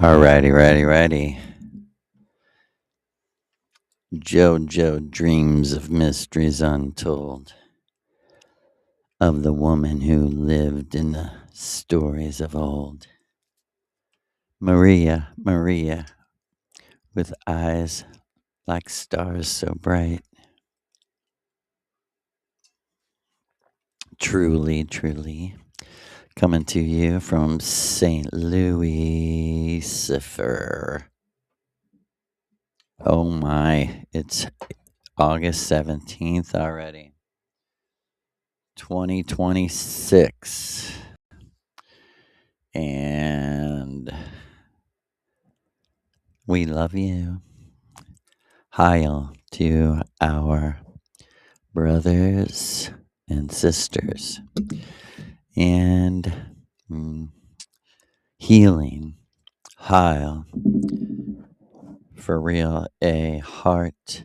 Alrighty, righty, righty. JoJo dreams of mysteries untold, of the woman who lived in the stories of old. Maria, Maria, with eyes like stars so bright. Truly, truly, coming to you from St. Louis. Oh my, it's August 17th already. 2026. And we love you. Hail to our brothers and sisters and mm, healing. Hail for real, a heart,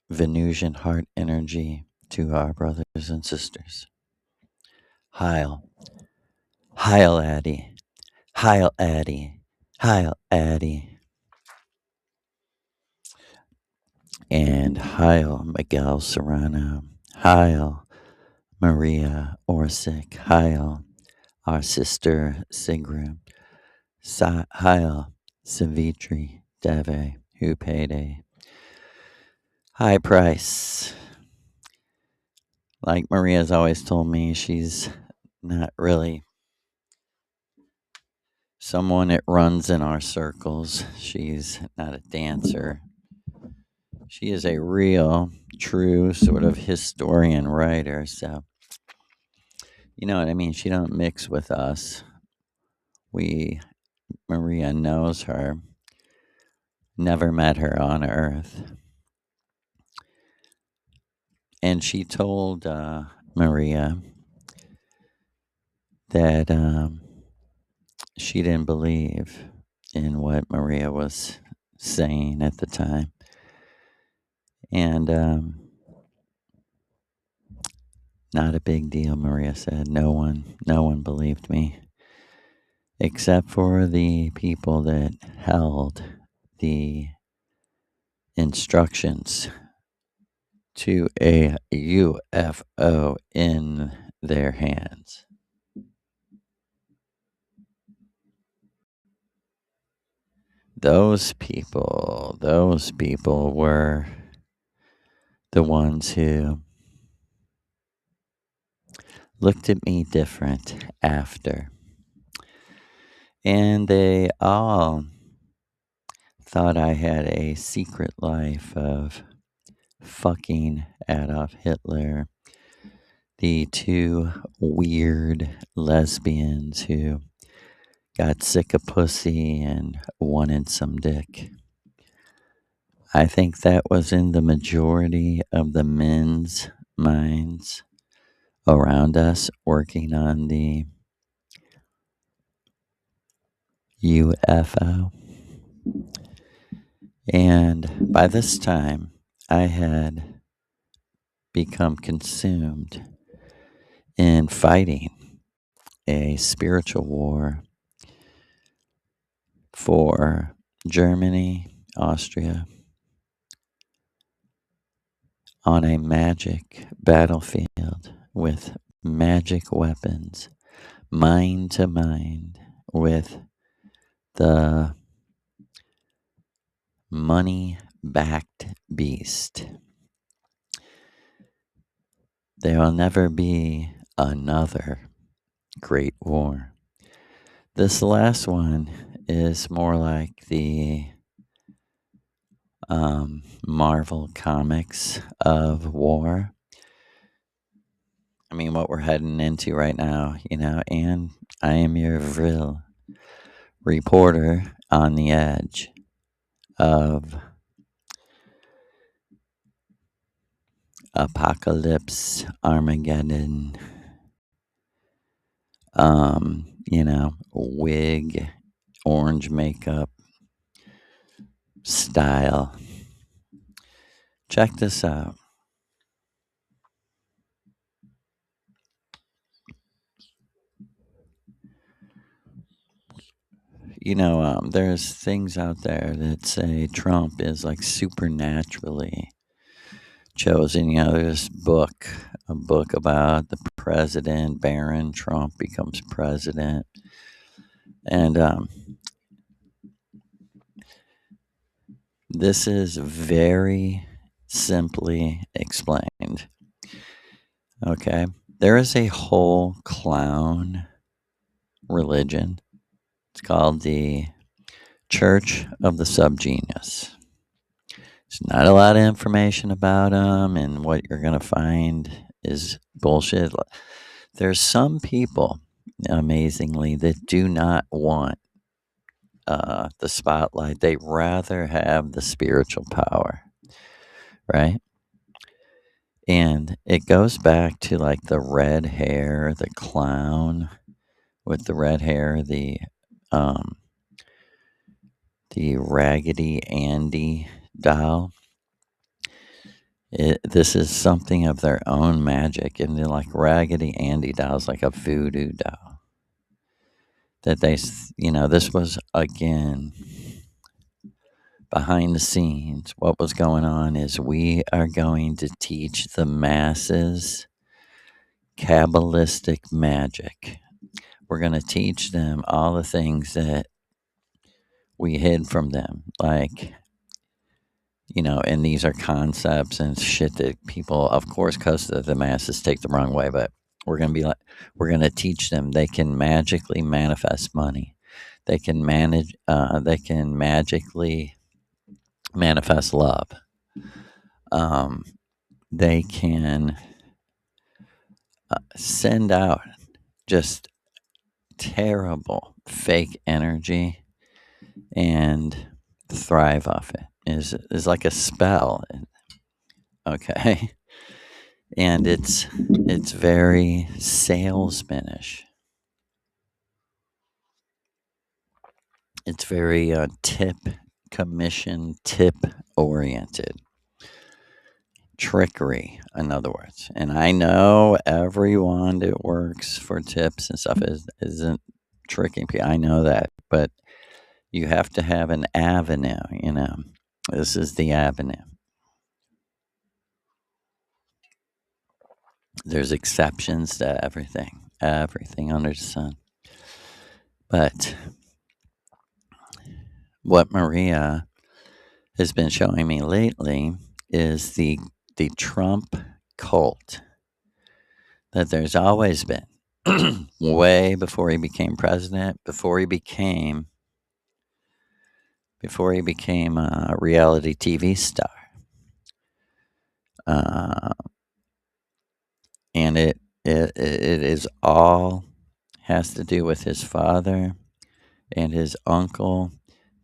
Venusian heart energy to our brothers and sisters. Hail, Hail Addie, Hail Addie, Hail Addie, and Hail Miguel Serrano, Hail Maria Orsic, Hail our sister Sigrun, Hail Savitri Deve, who paid a high price. Like Maria's always told me, she's not really someone that runs in our circles. She's not a dancer. She is a real, true sort of historian writer. So, you know what I mean? She don't mix with us. We Maria knows her. Never met her on Earth. And she told Maria that she didn't believe in what Maria was saying at the time. And not a big deal, Maria said. No one believed me except for the people that held the instructions to a UFO in their hands. Those people were the ones who looked at me different after. And they all thought I had a secret life of fucking Adolf Hitler, the two weird lesbians who got sick of pussy and wanted some dick. I think that was in the majority of the men's minds around us working on the UFO. And by this time, I had become consumed in fighting a spiritual war for Germany, Austria, on a magic battlefield with magic weapons, mind to mind, with the money backed beast. There will never be another great war. This last one is more like the Marvel comics of war. I mean, what we're heading into right now, and I am your Vril reporter on the edge of apocalypse, Armageddon, wig, orange makeup style. Check this out. there's things out there that say Trump is like supernaturally chosen. There's a book about the president, Barron Trump becomes president. And this is very simply explained. Okay. There is a whole clown religion. It's called the Church of the Subgenius. There's not a lot of information about them, and what you're going to find is bullshit. There's some people, amazingly, that do not want the spotlight. They rather have the spiritual power, right? And it goes back to like the red hair, the clown with the red hair, um, the Raggedy Andy doll. This is something of their own magic, and they're like Raggedy Andy dolls, like a voodoo doll. That this was again behind the scenes. What was going on is we are going to teach the masses Kabbalistic magic. We're going to teach them all the things that we hid from them, like and these are concepts and shit that people, of course, because the masses take the wrong way, but we're going to teach them they can magically manifest money. They can magically manifest love. Um, they can send out just terrible fake energy and thrive off it. Is like a spell. Okay. And it's very salesmanish. It's very tip oriented. Trickery, in other words. And I know everyone that works for tips and stuff isn't tricking people. I know that. But you have to have an avenue. This is the avenue. There's exceptions to everything under the sun. But what Maria has been showing me lately is the Trump cult that there's always been way before he became president, before he became a reality TV star. Uh, and it is all has to do with his father and his uncle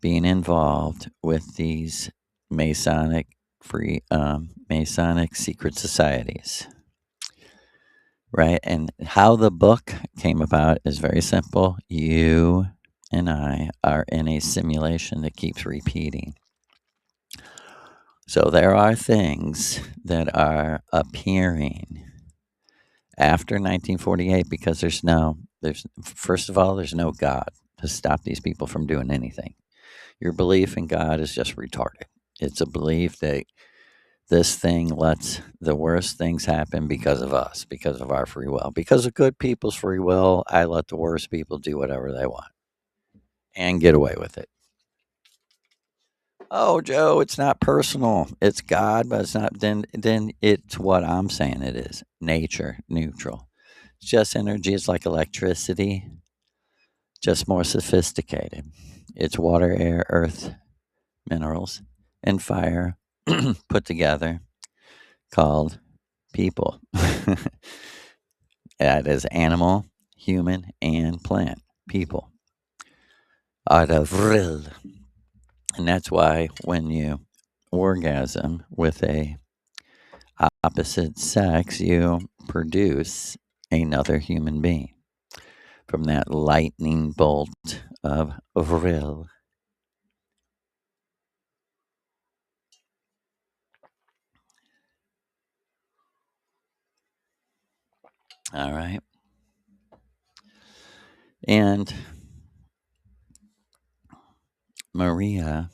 being involved with these Masonic Masonic secret societies, right? And how the book came about is very simple. You and I are in a simulation that keeps repeating. So there are things that are appearing after 1948 because there's first of all, there's no God to stop these people from doing anything. Your belief in God is just retarded. It's a belief that this thing lets the worst things happen because of us, because of our free will. Because of good people's free will, I let the worst people do whatever they want and get away with it. Oh, Joe, it's not personal. It's God, but it's not. Then it's what I'm saying it is. Nature, neutral. It's just energy. It's like electricity, just more sophisticated. It's water, air, earth, minerals, and fire put together called people. That is animal, human, and plant. People are the vril. And that's why when you orgasm with a opposite sex, you produce another human being from that lightning bolt of vril. All right. And Maria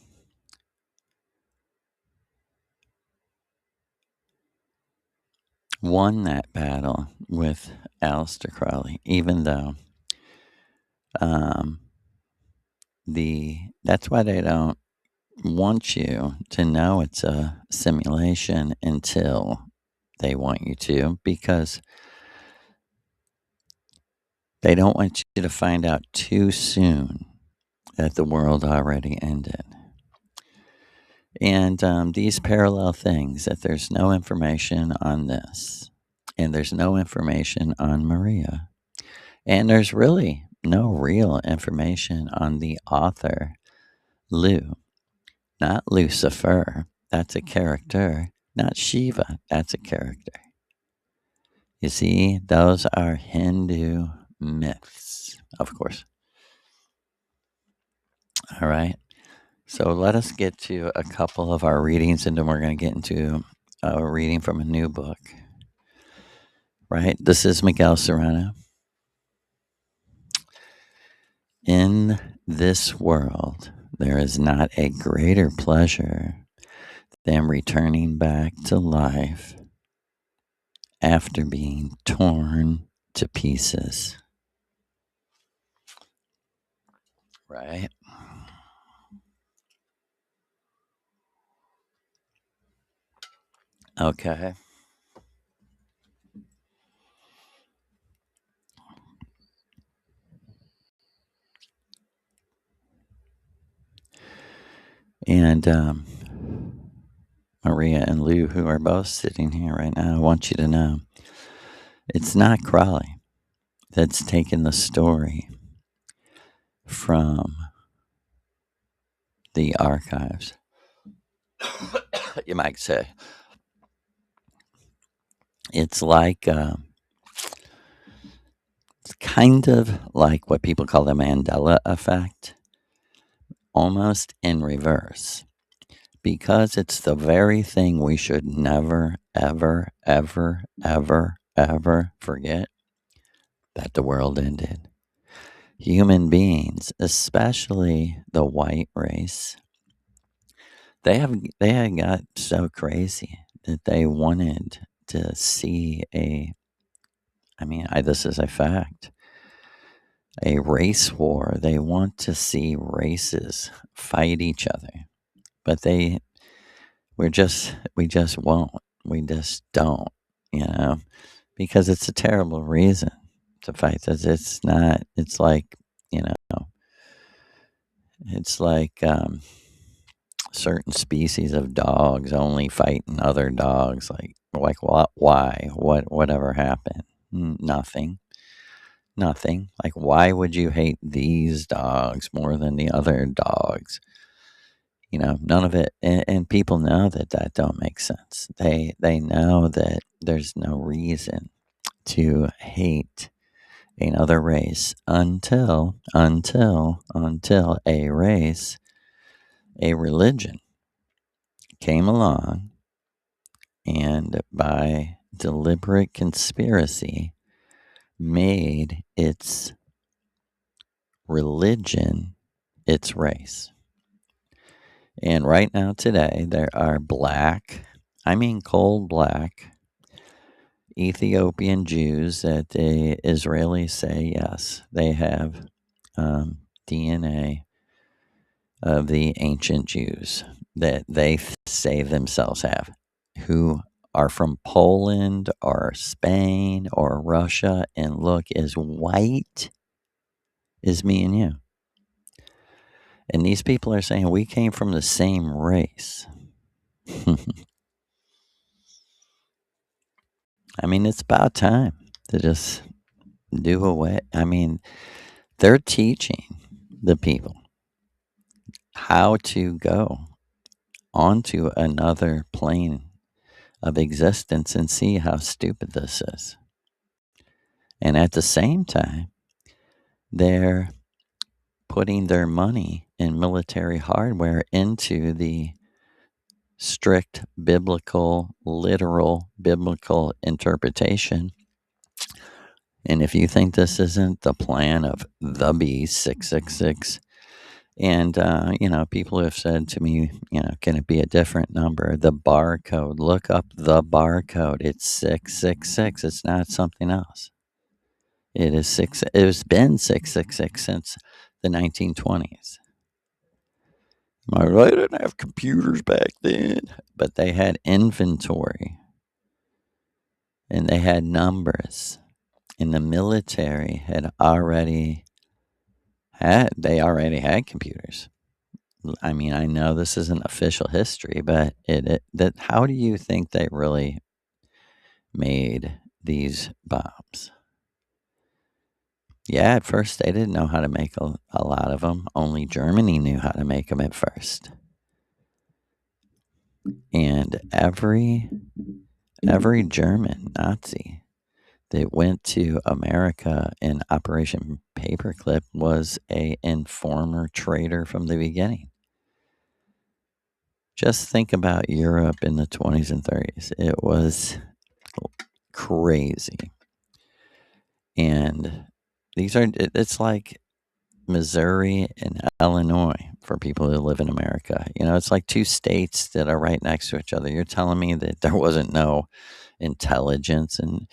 won that battle with Aleister Crowley, even though um, that's why they don't want you to know it's a simulation until they want you to, because they don't want you to find out too soon that the world already ended. And these parallel things, that there's no information on this, and there's no information on Maria, and there's really no real information on the author, Lou, not Lucifer. That's a character, not Shiva. That's a character. You see, those are Hindu myths, of course. All right. So let us get to a couple of our readings, and then we're going to get into a reading from a new book. Right? This is Miguel Serrano. In this world, there is not a greater pleasure than returning back to life after being torn to pieces. Right? Okay. And Maria and Lou, who are both sitting here right now, I want you to know it's not Crowley that's taken the story from the archives. You might say it's like it's kind of like what people call the Mandela effect, almost in reverse, because it's the very thing we should never, ever, ever, ever, ever forget, that the world ended. Human beings, especially the white race, they had got so crazy that they wanted to see this is a fact, a race war. They want to see races fight each other, but we just won't. We just don't, you know, because it's a terrible reason to fight this. It's not. It's like, you know, it's like certain species of dogs only fighting other dogs. Like what? Why? Whatever happened? Nothing. Nothing. Like, why would you hate these dogs more than the other dogs? You know, none of it. And people know that don't make sense. They know that there's no reason to hate another race until a race, a religion came along, and by deliberate conspiracy made its religion its race. And right now, today, there are cold black Ethiopian Jews that the Israelis say, yes, they have DNA of the ancient Jews that they say themselves have, who are from Poland or Spain or Russia and look as white as me and you. And these people are saying we came from the same race. I mean, it's about time to just do away. I mean, they're teaching the people how to go onto another plane of existence and see how stupid this is. And at the same time, they're putting their money in military hardware into the strict biblical, literal biblical interpretation. And if you think this isn't the plan of the beast 666, And, people have said to me, can it be a different number? The barcode, look up the barcode. It's 666. It's not something else. It is six. It has been 666 since the 1920s. Am I right? They didn't have computers back then, but they had inventory and they had numbers. And the military they already had computers. I mean, I know this isn't official history, but how do you think they really made these bombs? Yeah, at first they didn't know how to make a lot of them. Only Germany knew how to make them at first. And every German Nazi that went to America in Operation Paperclip was a informer traitor from the beginning. Just think about Europe in the 20s and 30s. It was crazy. And it's like Missouri and Illinois for people who live in America. It's like two states that are right next to each other. You're telling me that there wasn't no intelligence and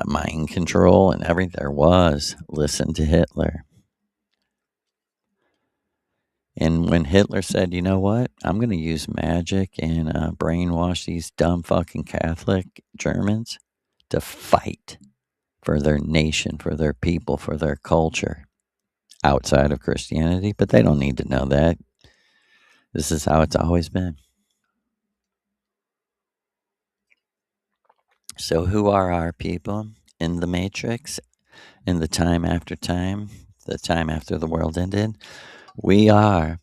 mind control and everything? There was. Listen to Hitler. And when Hitler said, you know what, I'm going to use magic and brainwash these dumb fucking Catholic Germans to fight for their nation, for their people, for their culture outside of Christianity, but they don't need to know that. This is how it's always been. So, who are our people in the Matrix, in the time after time, the time after the world ended? We are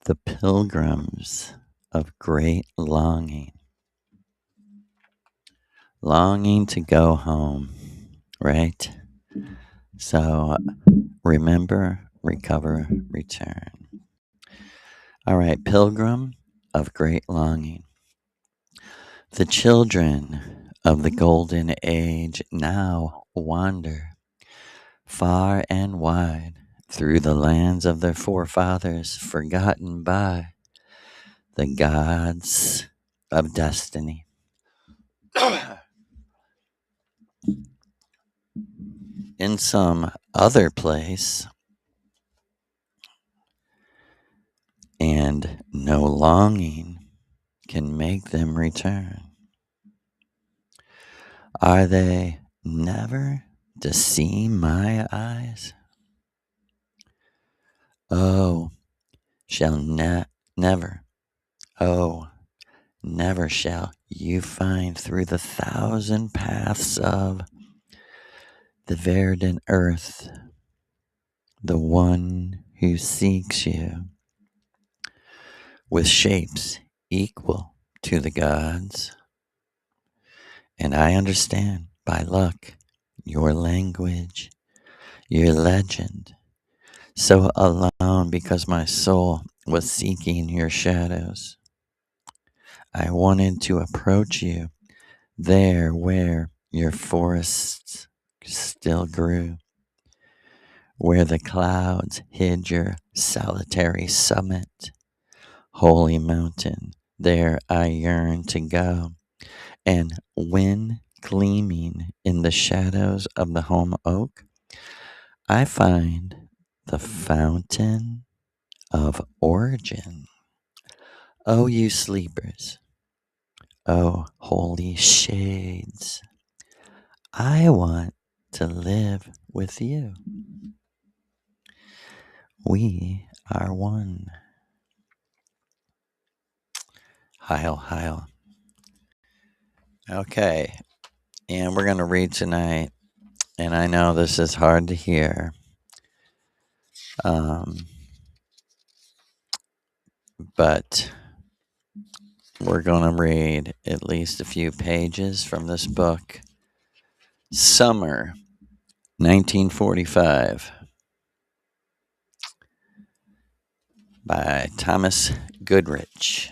the pilgrims of great longing. Longing to go home, right? So, remember, recover, return. All right, pilgrim of great longing. The children of the golden age now wander far and wide through the lands of their forefathers, forgotten by the gods of destiny. In some other place, and no longing can make them return. Are they never to see my eyes? Oh, shall never, oh, never shall you find through the thousand paths of the verdant earth the one who seeks you with shapes equal to the gods. And I understand by luck your language, your legend, so alone because my soul was seeking your shadows. I wanted to approach you there where your forests still grew, where the clouds hid your solitary summit. Holy mountain, there I yearn to go. And when gleaming in the shadows of the home oak, I find the fountain of origin. Oh, you sleepers, oh, holy shades, I want to live with you. We are one. Heil, heil. Okay, and we're going to read tonight, and I know this is hard to hear. But we're going to read at least a few pages from this book. Summer, 1945, by Thomas Goodrich.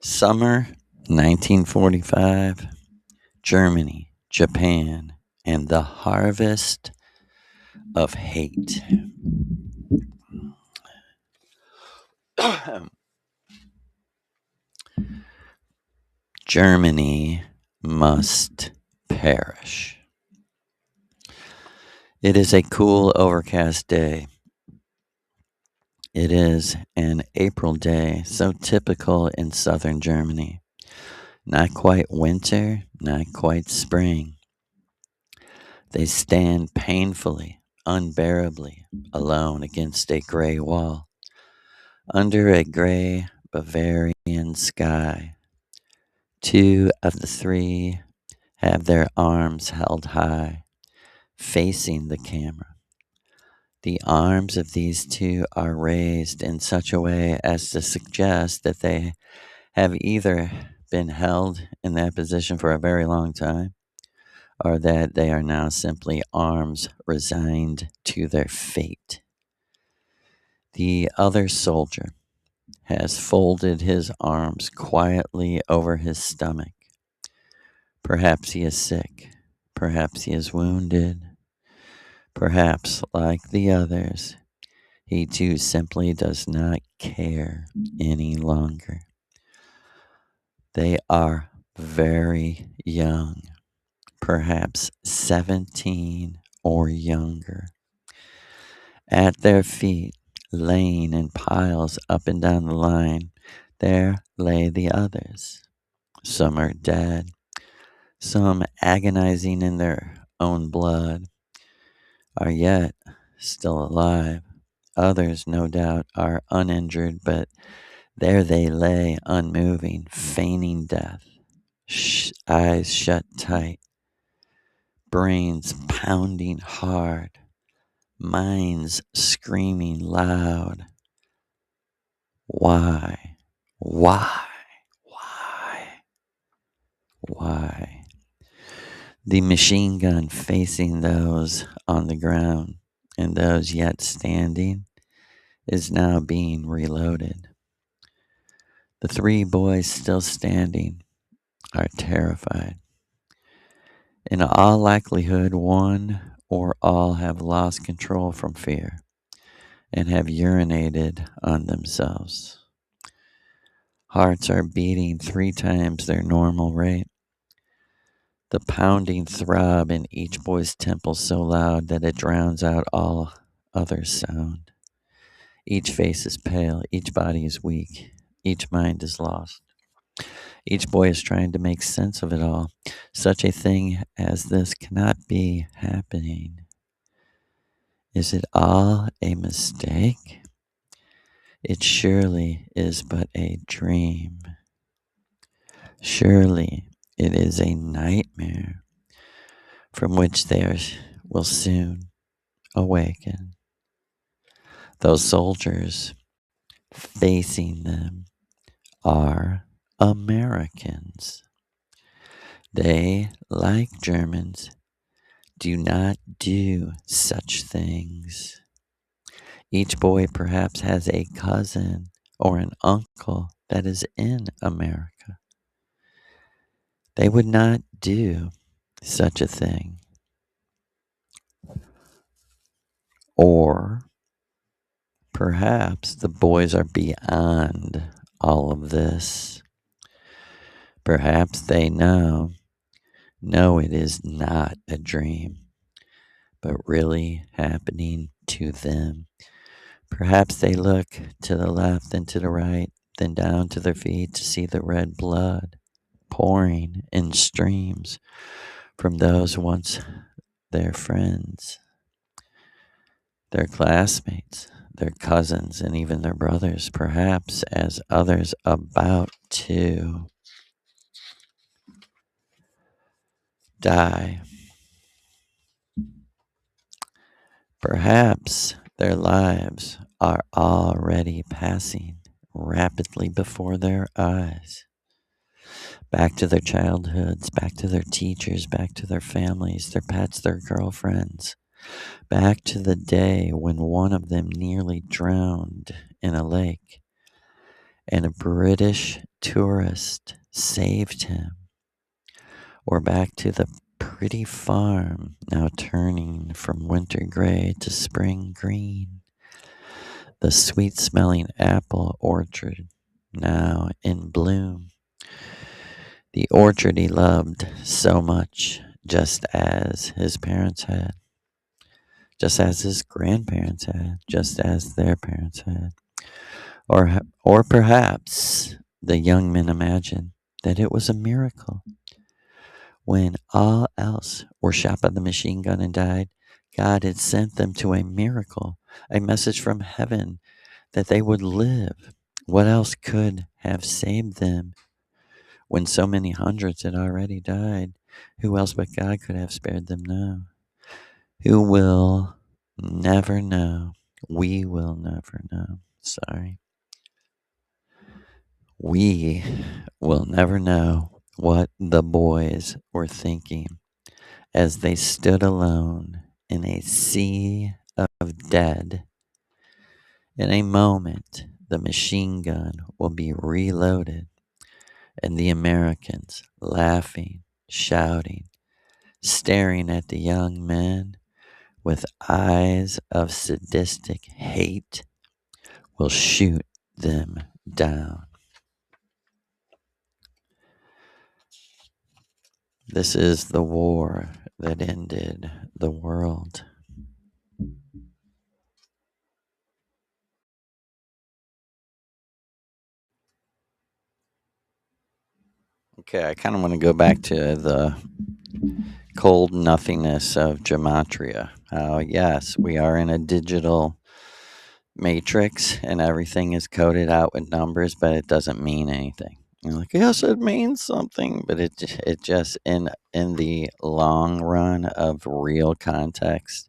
Summer, 1945, Germany, Japan, and the harvest of hate. Germany must perish. It is a cool, overcast day. It is an April day, so typical in southern Germany. Not quite winter, not quite spring. They stand painfully, unbearably alone against a gray wall, under a gray Bavarian sky. Two of the three have their arms held high, facing the camera. The arms of these two are raised in such a way as to suggest that they have either been held in that position for a very long time or that they are now simply arms resigned to their fate. The other soldier has folded his arms quietly over his stomach. Perhaps he is sick. Perhaps he is wounded. Perhaps, like the others, he too simply does not care any longer. They are very young, perhaps 17 or younger. At their feet, laying in piles up and down the line, there lay the others. Some are dead, some agonizing in their own blood, are yet still alive. Others, no doubt, are uninjured, but there they lay, unmoving, feigning death, eyes shut tight, brains pounding hard, minds screaming loud. Why? Why? Why? Why? The machine gun facing those on the ground and those yet standing is now being reloaded. The three boys still standing are terrified. In all likelihood, one or all have lost control from fear and have urinated on themselves. Hearts are beating 3 times their normal rate. The pounding throb in each boy's temple so loud that it drowns out all other sound. Each face is pale, each body is weak, each mind is lost. Each boy is trying to make sense of it all. Such a thing as this cannot be happening. Is it all a mistake? It surely is but a dream. Surely it is a nightmare from which will soon awaken. Those soldiers facing them are Americans. They, like Germans, do not do such things. Each boy perhaps has a cousin or an uncle that is in America. They would not do such a thing. Or perhaps the boys are beyond all of this. Perhaps they know it is not a dream, but really happening to them. Perhaps they look to the left and to the right, then down to their feet to see the red blood pouring in streams from those once their friends, their classmates, their cousins, and even their brothers, perhaps as others about to die. Perhaps their lives are already passing rapidly before their eyes. Back to their childhoods, back to their teachers, back to their families, their pets, their girlfriends. Back to the day when one of them nearly drowned in a lake and a British tourist saved him. Or back to the pretty farm now turning from winter gray to spring green. the sweet smelling apple orchard now in bloom, the orchard he loved so much, just as his parents had, just as his grandparents had, just as their parents had. Or perhaps the young men imagined that it was a miracle. When all else were shot by the machine gun and died, God had sent them to a miracle, a message from heaven that they would live. What else could have saved them when so many hundreds had already died? Who else but God could have spared them now? Who will never know? We will never know. Sorry. We will never know what the boys were thinking as they stood alone in a sea of dead. In a moment, the machine gun will be reloaded, and the Americans, laughing, shouting, staring at the young men with eyes of sadistic hate, will shoot them down. This is the war that ended the world. Okay, I kind of want to go back to the cold nothingness of gematria. Yes, we are in a digital matrix and everything is coded out with numbers, but it doesn't mean anything. You're like, yes, it means something, but it just in the long run of real context,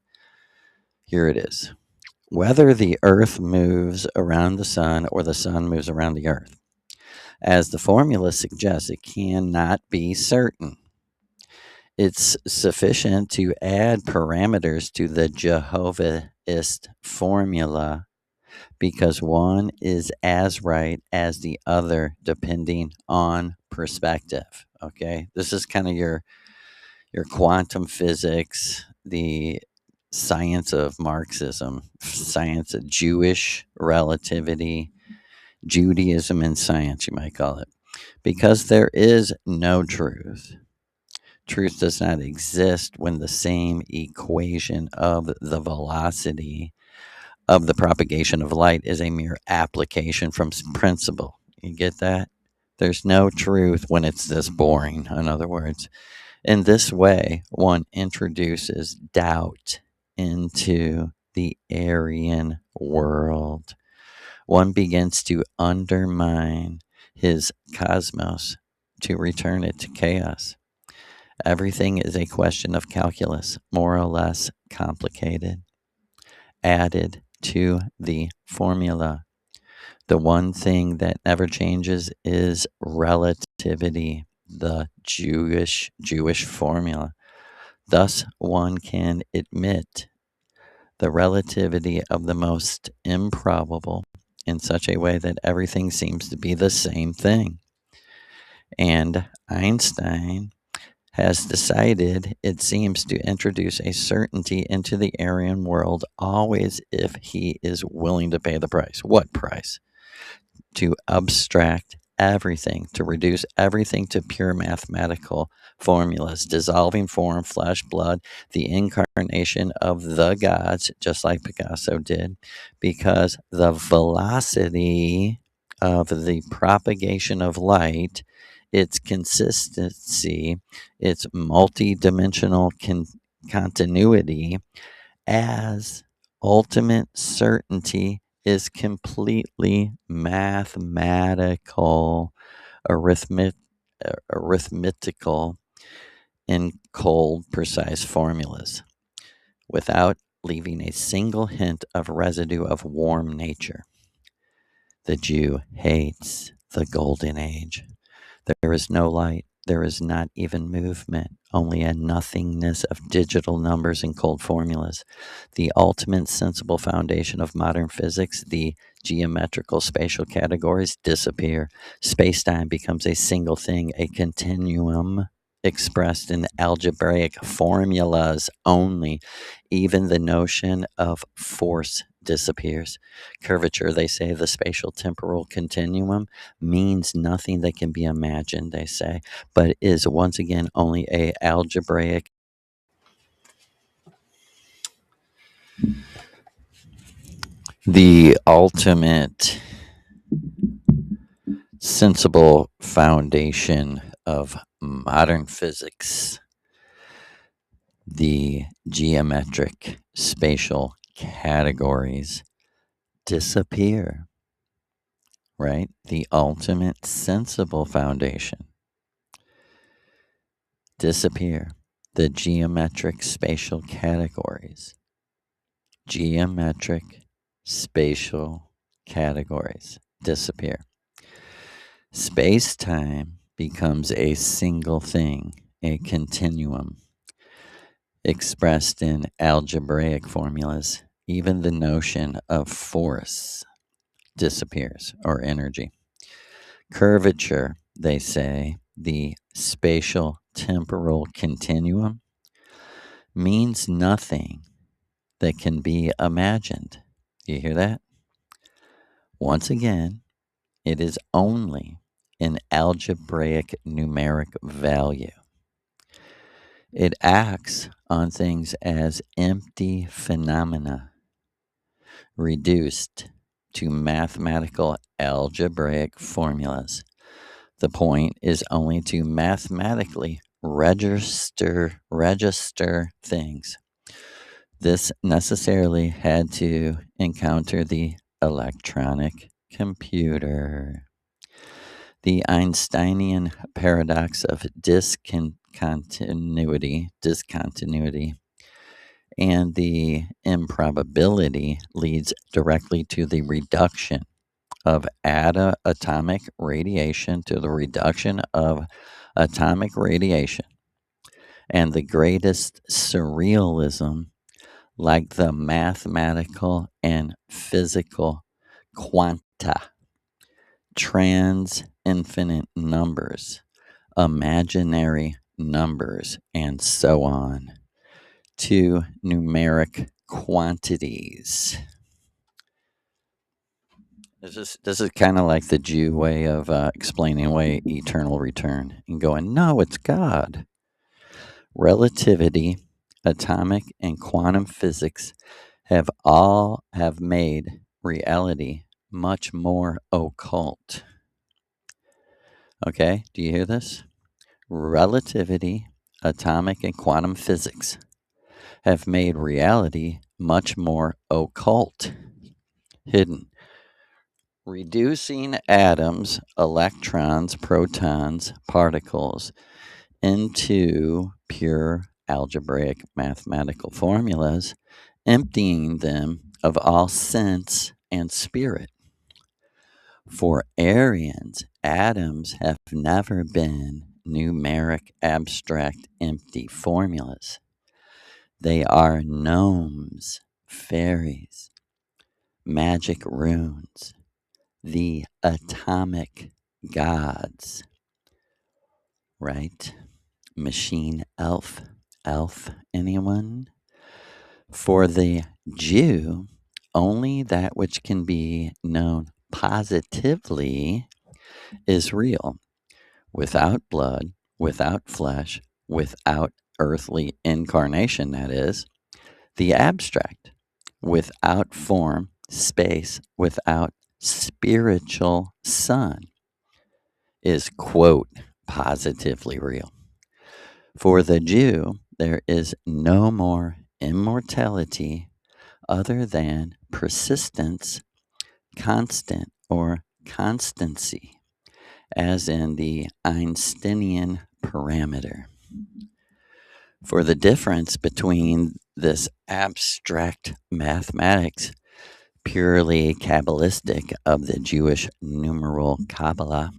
here it is. Whether the Earth moves around the sun or the sun moves around the Earth, as the formula suggests, it cannot be certain. It's sufficient to add parameters to the Jehovahist formula because one is as right as the other depending on perspective. Okay, this is kind of your quantum physics, the science of Marxism, science of Jewish relativity, Judaism in science, you might call it, because there is no truth. Truth does not exist when the same equation of the velocity of the propagation of light is a mere application from principle. You get that? There's no truth when it's this boring, in other words. In this way, one introduces doubt into the Aryan world. One begins to undermine his cosmos to return it to chaos. Everything is a question of calculus, more or less complicated, added to the formula. The one thing that never changes is relativity, the Jewish formula. Thus, one can admit the relativity of the most improbable in such a way that everything seems to be the same thing. And Einstein has decided, it seems, to introduce a certainty into the Aryan world always if he is willing to pay the price. What price? To abstract everything, to reduce everything to pure mathematical formulas, dissolving form, flesh, blood, the incarnation of the gods, just like Picasso did, because the velocity of the propagation of light, its consistency, its multidimensional continuity as ultimate certainty is completely mathematical, arithmet- arithmetical, in cold, precise formulas, without leaving a single hint of residue of warm nature. The Jew hates the golden age. There is no light. There is not even movement, only a nothingness of digital numbers and cold formulas. The ultimate sensible foundation of modern physics, the geometrical spatial categories, disappear. Space-time becomes a single thing, a continuum expressed in algebraic formulas only. Even the notion of force disappears. Curvature, they say the spatial temporal continuum means nothing that can be imagined, they say, but is once again only a algebraic. The ultimate sensible foundation of modern physics, the geometric spatial categories disappear, right? The ultimate sensible foundation disappear. The geometric spatial categories. Geometric spatial categories disappear. Space time becomes a single thing, a continuum, expressed in algebraic formulas. Even the notion of force disappears, or energy. Curvature, they say, the spatial temporal continuum, means nothing that can be imagined. You hear that? Once again, it is only an algebraic numeric value. It acts on things as empty phenomena, reduced to mathematical algebraic formulas. The point is only to mathematically register things. This necessarily had to encounter the electronic computer. The Einsteinian paradox of discontinuity, and the improbability leads directly to the reduction of atomic radiation, to the reduction of atomic radiation, and the greatest surrealism, like the mathematical and physical quanta, infinite numbers, imaginary numbers, and so on, to numeric quantities. This is kind of like the Jew way of explaining away eternal return and going, no, it's God. Relativity, atomic, and quantum physics have made reality much more occult. Okay, do you hear this? Relativity, atomic, and quantum physics have made reality much more occult, hidden, reducing atoms, electrons, protons, particles into pure algebraic mathematical formulas, emptying them of all sense and spirit. For Aryans, atoms have never been numeric, abstract, empty formulas. They are gnomes, fairies, magic runes, the atomic gods, right? Machine elf, anyone? For the Jew, only that which can be known positively is real, without blood, without flesh, without earthly incarnation, that is, the abstract, without form, space, without spiritual sun, is, quote, positively real. For the Jew, there is no more immortality other than persistence, constant, or constancy, as in the Einsteinian parameter. For the difference between this abstract mathematics, purely Kabbalistic, of the Jewish numeral Kabbalah,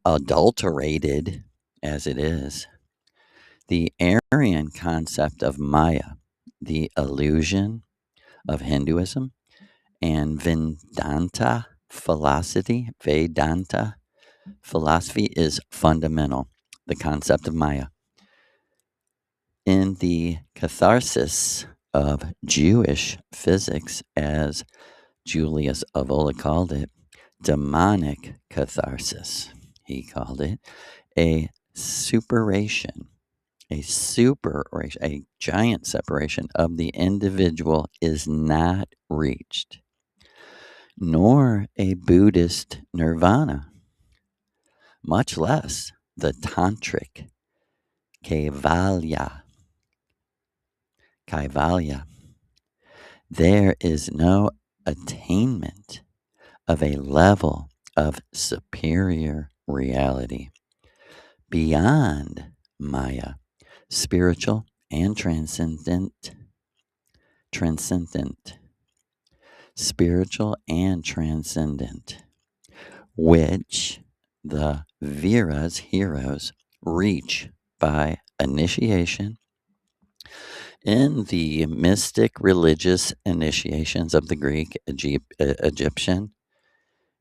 adulterated as it is, the Aryan concept of Maya, the illusion of Hinduism, and Vedanta philosophy is fundamental. The concept of Maya. In the catharsis of Jewish physics, as Julius Evola called it, demonic catharsis. He called it a superation, a giant separation of the individual is not reached, nor a Buddhist nirvana, much less the tantric kaivalya. Kaivalya. There is no attainment of a level of superior reality beyond Maya, spiritual and transcendent, spiritual and transcendent, which the Vira's heroes reach by initiation in the mystic religious initiations of the Greek, Egyptian,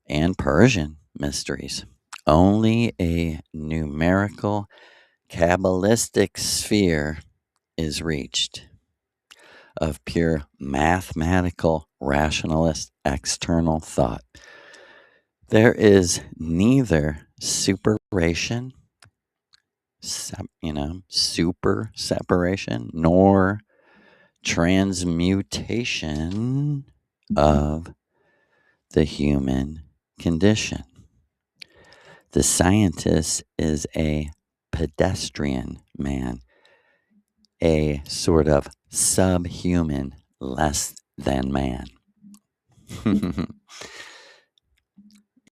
and Persian mysteries. Only a numerical Kabbalistic sphere is reached of pure mathematical rationalist external thought. There is neither superation, super separation, nor transmutation of the human condition. The scientist is a pedestrian man, a sort of subhuman, less than man.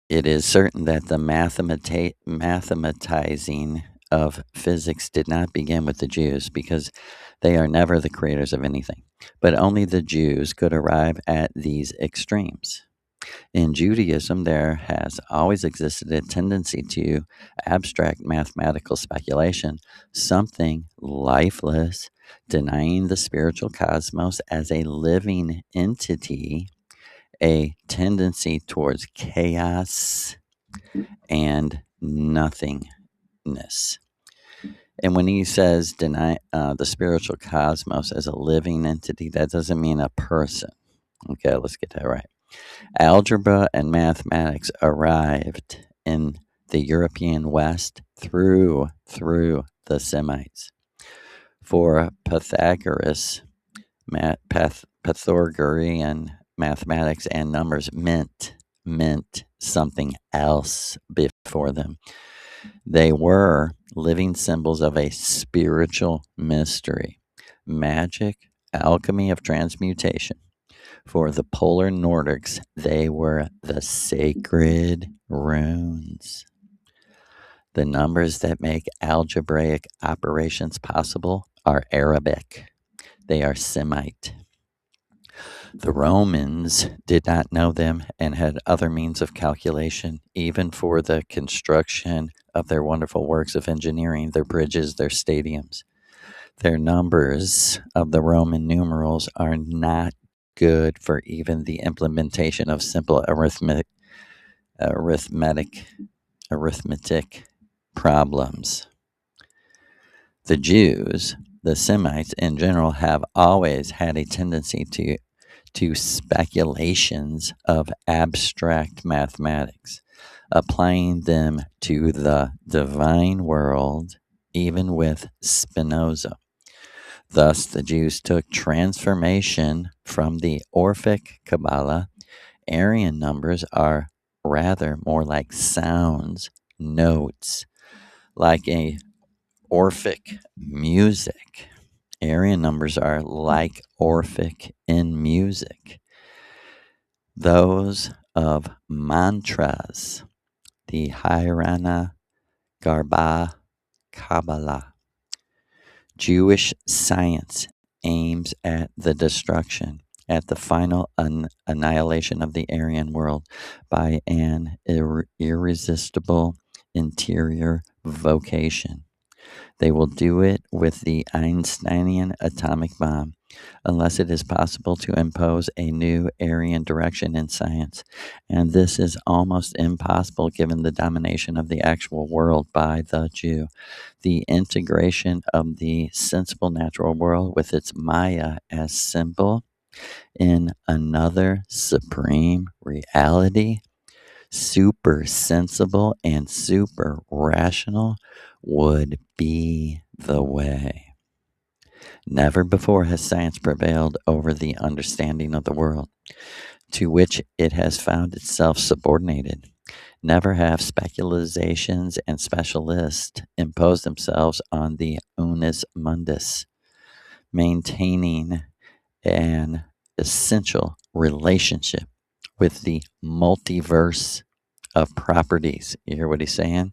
It is certain that the mathematizing of physics did not begin with the Jews, because they are never the creators of anything, but only the Jews could arrive at these extremes. In Judaism, there has always existed a tendency to abstract mathematical speculation, something lifeless, denying the spiritual cosmos as a living entity, a tendency towards chaos and nothingness. And when he says deny the spiritual cosmos as a living entity, that doesn't mean a person. Okay, let's get that right. Algebra and mathematics arrived in the European West through the Semites. For Pythagoras, Pythagorean mathematics and numbers meant something else before them. They were living symbols of a spiritual mystery, magic, alchemy of transmutation. For the polar Nordics, they were the sacred runes. The numbers that make algebraic operations possible are Arabic. They are Semite. The Romans did not know them and had other means of calculation, even for the construction of their wonderful works of engineering, their bridges, their stadiums. Their numbers of the Roman numerals are not good for even the implementation of simple arithmetic problems. The Jews, the Semites in general, have always had a tendency to speculations of abstract mathematics, applying them to the divine world, even with Spinoza. Thus, the Jews took transformation from the Orphic Kabbalah. Aryan numbers are rather more like sounds, notes, like a Orphic music. Aryan numbers are like Orphic in music. Those of mantras, the Hirana Garba Kabbalah. Jewish science aims at the destruction, at the final annihilation of the Aryan world by an irresistible interior vocation. They will do it with the Einsteinian atomic bomb, unless it is possible to impose a new Aryan direction in science. And this is almost impossible given the domination of the actual world by the Jew. The integration of the sensible natural world with its Maya as symbol in another supreme reality, super sensible and super rational, would be the way. Never before has science prevailed over the understanding of the world, to which it has found itself subordinated. Never have specializations and specialists imposed themselves on the unus mundus, maintaining an essential relationship with the multiverse of properties. You hear what he's saying?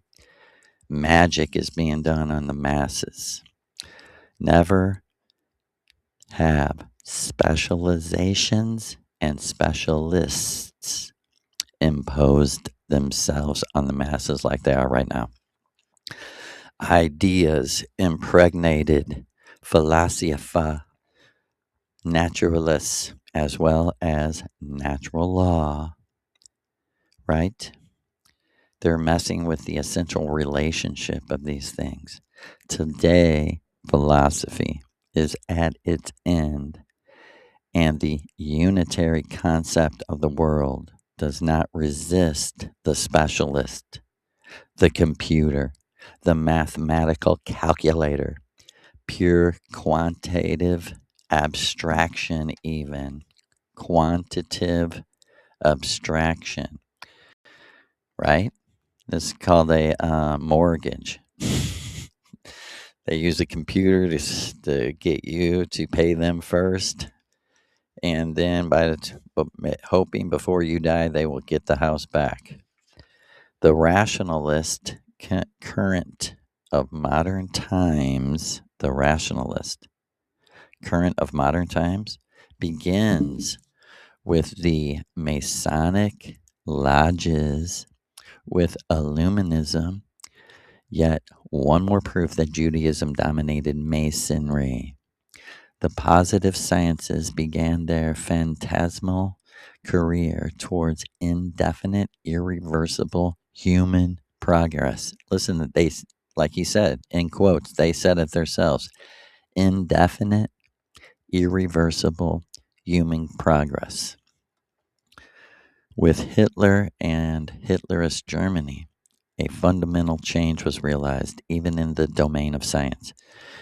Magic is being done on the masses. Never have specializations and specialists imposed themselves on the masses like they are right now. Ideas impregnated philosophy, naturalists, as well as natural law, right? They're messing with the essential relationship of these things. Today, philosophy is at its end, and the unitary concept of the world does not resist the specialist, the computer, the mathematical calculator, pure quantitative abstraction, even quantitative abstraction, right? This is called a mortgage. They use a computer to get you to pay them first, and then hoping before you die, they will get the house back. The rationalist current of modern times, the rationalist current of modern times begins with the Masonic lodges, with Illuminism, yet one more proof that Judaism dominated Masonry. The positive sciences began their phantasmal career towards indefinite, irreversible human progress. Listen, like he said, in quotes, they said it themselves, indefinite, irreversible human progress. With Hitler and Hitlerist Germany, a fundamental change was realized even in the domain of science.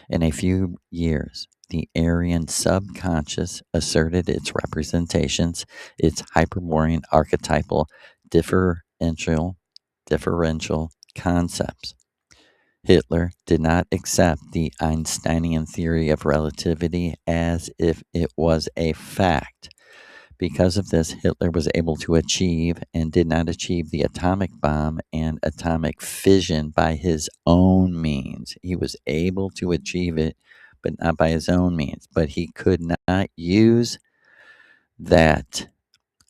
In a few years, the Aryan subconscious asserted its representations, its Hyperborean archetypal differential concepts. Hitler did not accept the Einsteinian theory of relativity as if it was a fact. Because of this, Hitler was able to achieve and did not achieve the atomic bomb and atomic fission by his own means. He was able to achieve it, but not by his own means. But he could not use that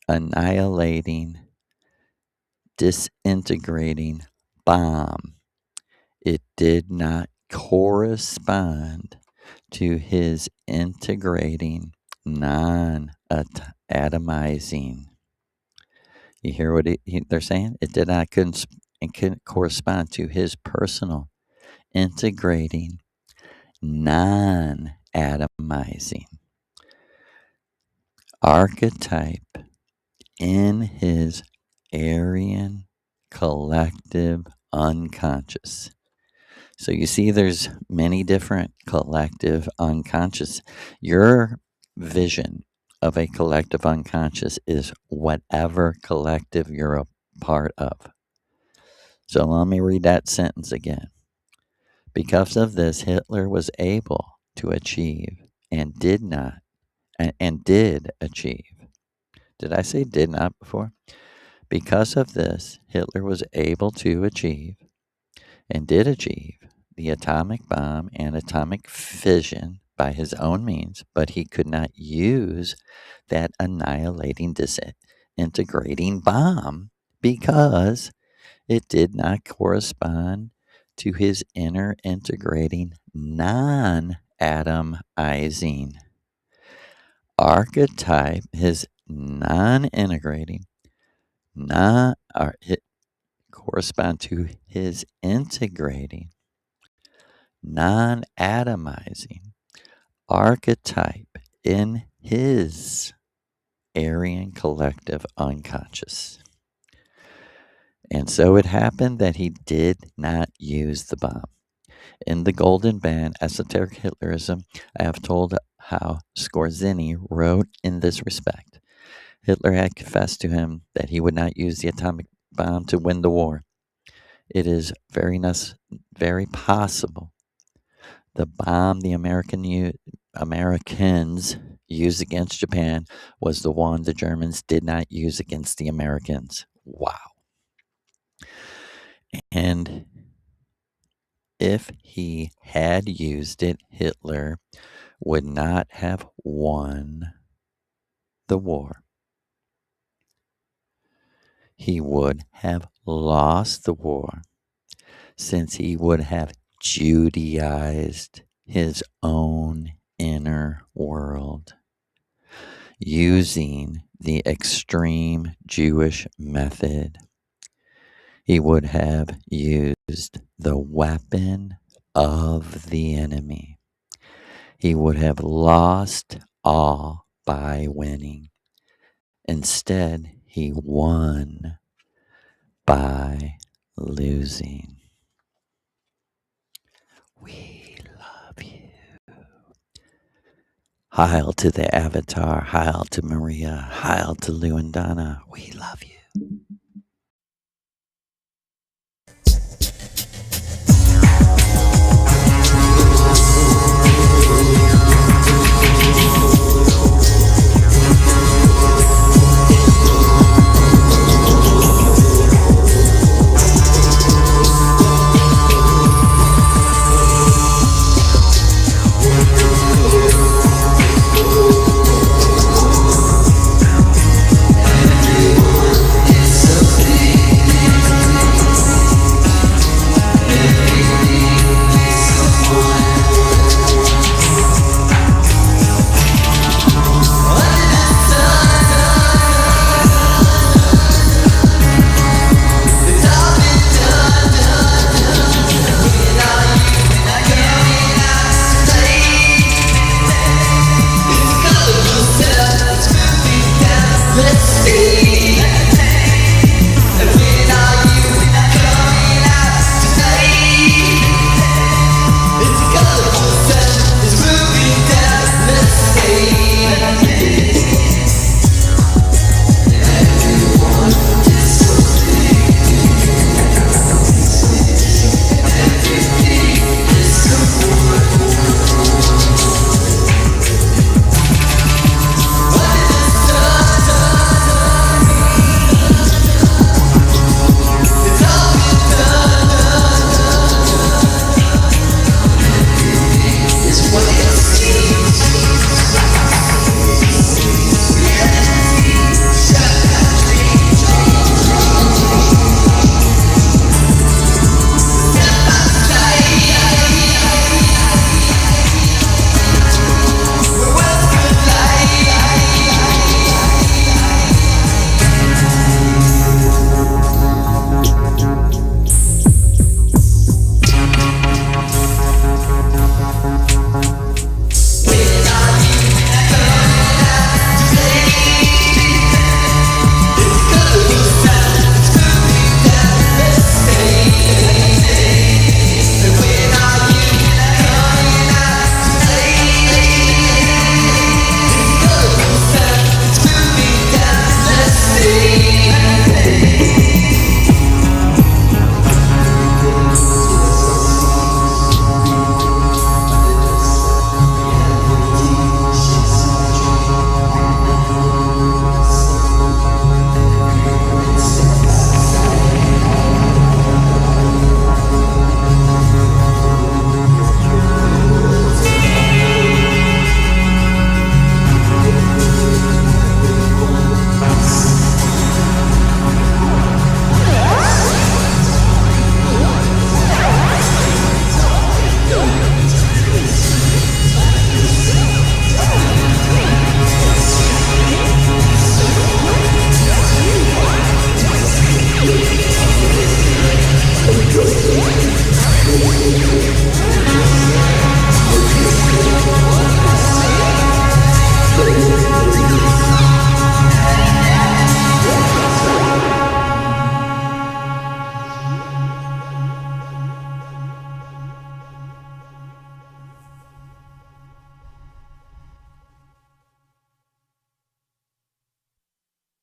annihilating, disintegrating bomb. It did not correspond to his integrating, non atomizing. You hear what they're saying? It did not couldn't correspond to his personal, integrating, non atomizing archetype in his Aryan collective unconscious. So you see, there's many different collective unconscious. Your vision of a collective unconscious is whatever collective you're a part of. So let me read that sentence again. Because of this, Hitler was able to achieve and did not, and did achieve. Did I say did not before? Because of this, Hitler was able to achieve and did achieve the atomic bomb and atomic fission by his own means, but he could not use that annihilating, disintegrating bomb because it did not correspond to his inner integrating, non atomizing archetype, his non integrating, non correspond to his integrating, non atomizing archetype in his Aryan collective unconscious. And so it happened that he did not use the bomb. In The Golden Band, Esoteric Hitlerism, I have told how Skorzeny wrote in this respect. Hitler had confessed to him that he would not use the atomic bomb to win the war. It is very possible the bomb the Americans used against Japan was the one the Germans did not use against the Americans. Wow. And if he had used it, Hitler would not have won the war. He would have lost the war, since he would have Judaized his own inner world using the extreme Jewish method. He would have used the weapon of the enemy. He would have lost all by winning. Instead, he won by losing. We love you. Heil to the Avatar. Heil to Maria. Heil to Lou and Donna. We love you.